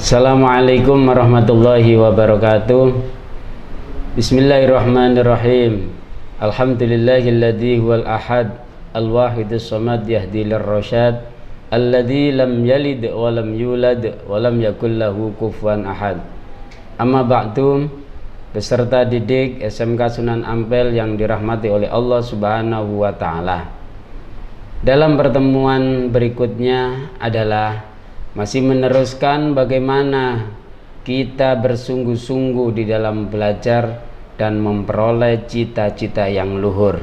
Assalamualaikum warahmatullahi wabarakatuh. Bismillahirrahmanirrahim. Alhamdulillahilladzi huwal ahad al-wahidus samad yahdi lirrasyad alladzi lam yalid wa lam yulad wa lam yakul lahu kufuwan ahad. Amma ba'du, peserta didik SMK Sunan Ampel yang dirahmati oleh Allah Subhanahu wa taala. Dalam pertemuan berikutnya adalah masih meneruskan bagaimana kita bersungguh-sungguh di dalam belajar dan memperoleh cita-cita yang luhur.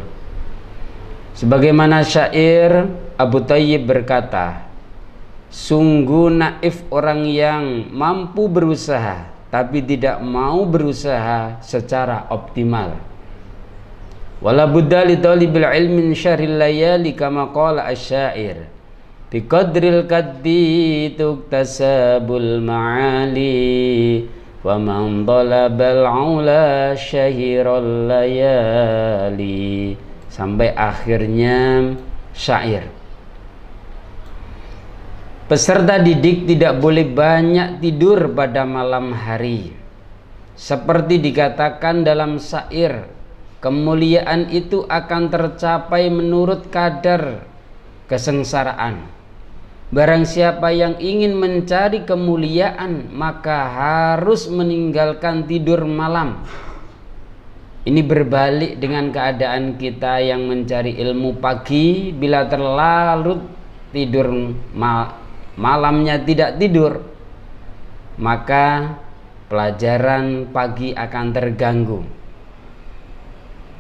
Sebagaimana syair Abu Thayyib berkata, sungguh naif orang yang mampu berusaha tapi tidak mau berusaha secara optimal. Wala budda li talibil ilmin syarril layali kama qala asy-syair. Biqadril kaddi tuktasabul ma'ali wa man talabal ula syahiral layali, sampai akhirnya syair. Peserta didik tidak boleh banyak tidur pada malam hari. Seperti dikatakan dalam syair, kemuliaan itu akan tercapai menurut kadar kesengsaraan. Barang siapa yang ingin mencari kemuliaan, maka harus meninggalkan tidur malam. Ini berbalik dengan keadaan kita yang mencari ilmu pagi. Bila terlarut tidur malamnya tidak tidur, maka pelajaran pagi akan terganggu.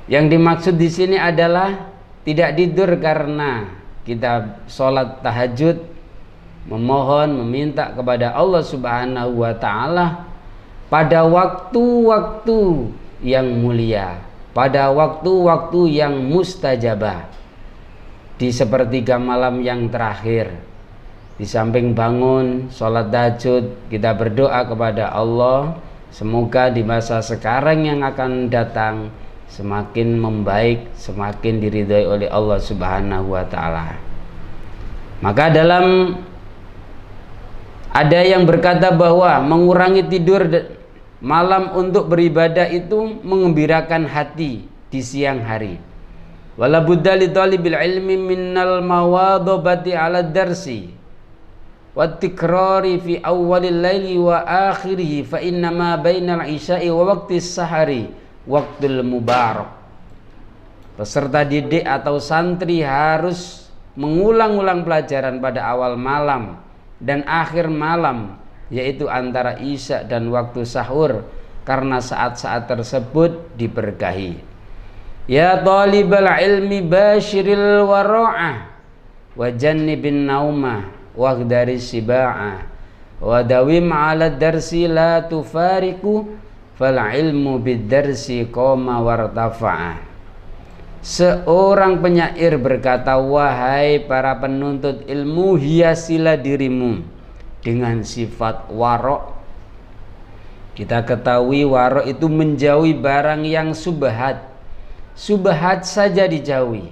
Yang dimaksud di sini adalah tidak tidur karena kita sholat tahajud, memohon, meminta kepada Allah Subhanahu wa taala pada waktu-waktu yang mulia, pada waktu-waktu yang mustajabah. Di sepertiga malam yang terakhir, di samping bangun sholat tahajud, kita berdoa kepada Allah, semoga di masa sekarang yang akan datang semakin membaik, semakin diridhai oleh Allah Subhanahu wa taala. Maka ada yang berkata bahwa mengurangi tidur malam untuk beribadah itu mengembirakan hati di siang hari. Wala budda li talibil ilmi minnal mawadhabati 'ala darsi wat tikrari fi awwalil laili wa akhirih, fa inna ma bainal isya'i wa waqtis sahari waqtul mubarak. Peserta didik atau santri harus mengulang-ulang pelajaran pada awal malam dan akhir malam, yaitu antara isya dan waktu sahur, karena saat-saat tersebut diberkahi. Ya talibal ilmi basyiril wara'ah wa jannibin naumah waghdari siba'ah wa dawim ala darsi la tufariku fal ilmu bid darsi qoma wartafa'ah. Seorang penyair berkata, wahai para penuntut ilmu, hiasilah dirimu dengan sifat warok. Kita ketahui warok itu menjauhi barang yang subhat. Subhat saja dijauhi,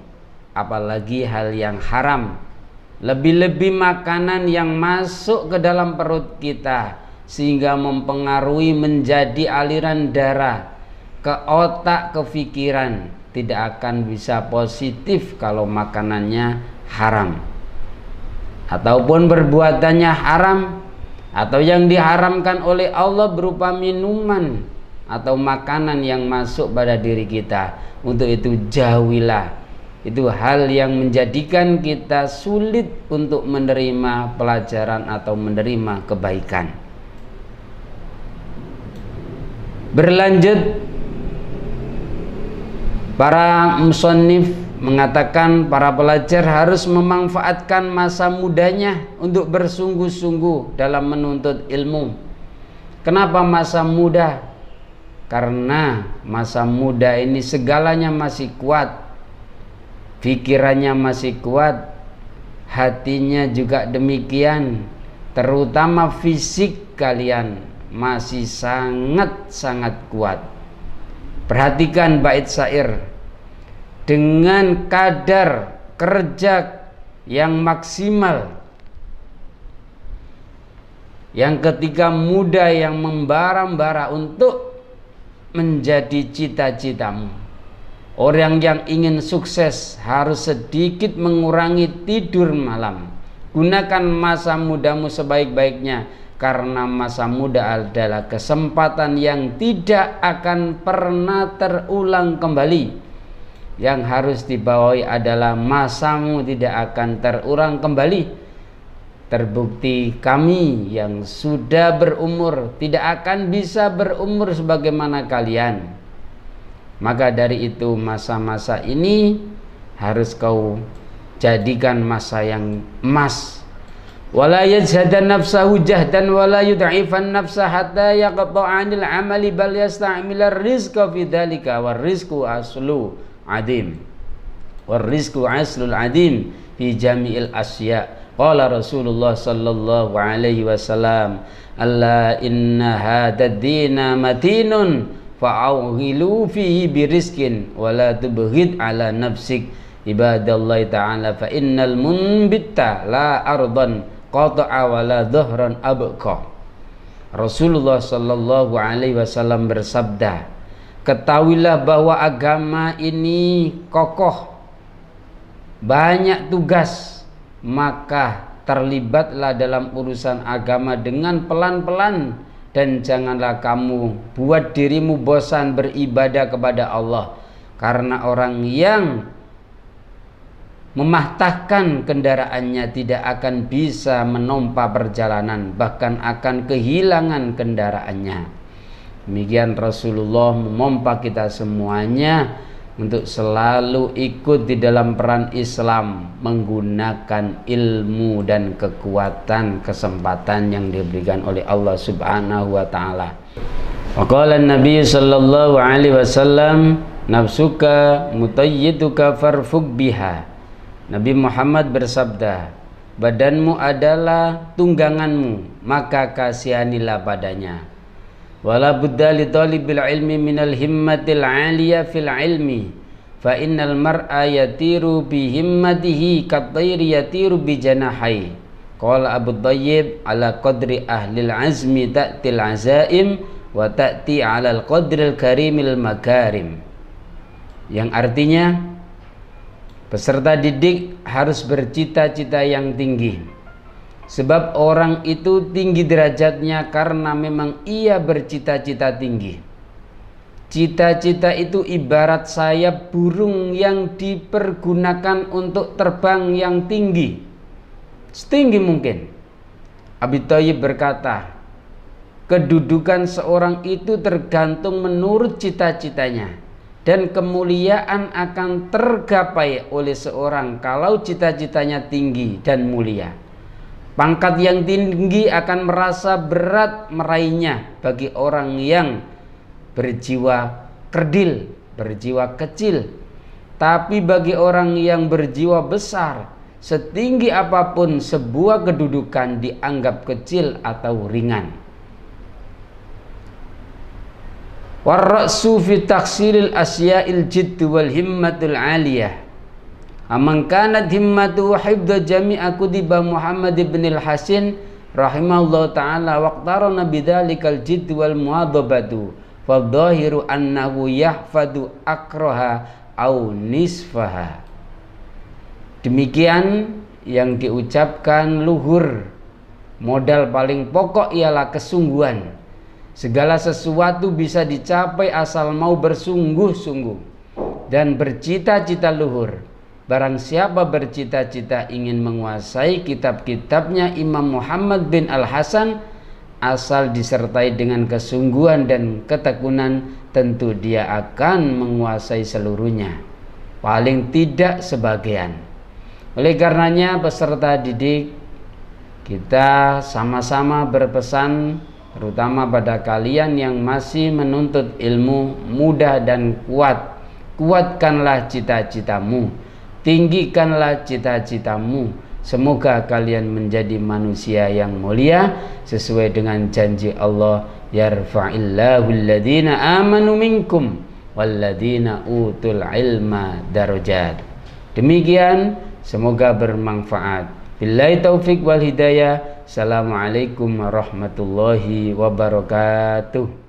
apalagi hal yang haram. Lebih-lebih makanan yang masuk ke dalam perut kita sehingga mempengaruhi menjadi aliran darah ke otak, ke pikiran, tidak akan bisa positif kalau makanannya haram ataupun perbuatannya haram, atau yang diharamkan oleh Allah berupa minuman atau makanan yang masuk pada diri kita. Untuk itu jauhilah. Itu hal yang menjadikan kita sulit untuk menerima pelajaran atau menerima kebaikan. Berlanjut, para musannif mengatakan para pelajar harus memanfaatkan masa mudanya untuk bersungguh-sungguh dalam menuntut ilmu. Kenapa masa muda? Karena masa muda ini segalanya masih kuat, pikirannya masih kuat, hatinya juga demikian, terutama fisik kalian masih sangat-sangat kuat. Perhatikan bait syair, dengan kadar kerja yang maksimal yang ketika muda yang membara-bara untuk menjadi cita-citamu. Orang yang ingin sukses harus sedikit mengurangi tidur malam. Gunakan masa mudamu sebaik-baiknya, karena masa muda adalah kesempatan yang tidak akan pernah terulang kembali. Yang harus dibawahi adalah masamu tidak akan terulang kembali. Terbukti kami yang sudah berumur tidak akan bisa berumur sebagaimana kalian. Maka dari itu masa-masa ini harus kau jadikan masa yang emas. Wala yajhadan nafsahu jahdan wala yud'ifan nafsa hatta yaqta'anil amali bal yasta'milar rizqa fi dzalika war rizqu aslu adim. War rizqu aslul adim fi jami'il asya. Qala Rasulullah sallallahu alaihi wasallam, alla inna hadzal dina matinun fa'awhilu fihi birizkin wala tubghid ala nafsik ibadallahi ta'ala fa innal munbitta la ardan qata'a wala dhahran abqa. Rasulullah sallallahu alaihi wasallam bersabda, ketahuilah bahwa agama ini kokoh, banyak tugas, maka terlibatlah dalam urusan agama dengan pelan-pelan. Dan janganlah kamu buat dirimu bosan beribadah kepada Allah, karena orang yang mematahkan kendaraannya tidak akan bisa menompa perjalanan, bahkan akan kehilangan kendaraannya. Demikian Rasulullah memompa kita semuanya untuk selalu ikut di dalam peran Islam, menggunakan ilmu dan kekuatan kesempatan yang diberikan oleh Allah Subhanahu wa taala. Wa qala an-nabiy sallallahu alaihi wasallam, nafsuka mutayyiduka farfuk biha. Nabi Muhammad bersabda, badanmu adalah tungganganmu, maka kasihanilah padanya. Wala budda li talibil ilmi minal himmatil 'aliyah fil ilmi, fa innal mar'a yatiru bi himmatihi katayri yatiru bi janahi. Qala Abu Thayyib, ala qadri ahlil azmi ta'til azaim wa ta'ti 'alal qadril karimil makarim. Yang artinya, peserta didik harus bercita-cita yang tinggi. Sebab orang itu tinggi derajatnya karena memang ia bercita-cita tinggi. Cita-cita itu ibarat sayap burung yang dipergunakan untuk terbang yang tinggi, setinggi mungkin. Abi Thayyib berkata, kedudukan seorang itu tergantung menurut cita-citanya, dan kemuliaan akan tergapai oleh seorang kalau cita-citanya tinggi dan mulia. Pangkat yang tinggi akan merasa berat meraihnya bagi orang yang berjiwa kerdil, berjiwa kecil. Tapi bagi orang yang berjiwa besar, setinggi apapun sebuah kedudukan dianggap kecil atau ringan. Warra'su fi taksiril asya'il jiddu wal himmatul 'aliyah. Amman kanat himmatu hifdza jami'a kudiba Muhammad ibn al-Hasin rahimahullah ta'ala waqtarana bidzalikal jidd wal muadhabatu fadhahiru annahu yahfadu akraha au nisfaha. Demikian yang diucapkan luhur. Modal paling pokok ialah kesungguhan. Segala sesuatu bisa dicapai asal mau bersungguh-sungguh dan bercita-cita luhur. Barang siapa bercita-cita ingin menguasai kitab-kitabnya Imam Muhammad bin Al-Hasan, asal disertai dengan kesungguhan dan ketekunan, tentu dia akan menguasai seluruhnya, paling tidak sebagian. Oleh karenanya peserta didik, kita sama-sama berpesan, terutama pada kalian yang masih menuntut ilmu muda dan kuat. Kuatkanlah cita-citamu, tinggikanlah cita-citamu. Semoga kalian menjadi manusia yang mulia sesuai dengan janji Allah, yarfa'illahu alladhina amanu minkum walladhina utul ilma darajat. Demikian, semoga bermanfaat. Billahi taufik wal hidayah. Assalamualaikum warahmatullahi wabarakatuh.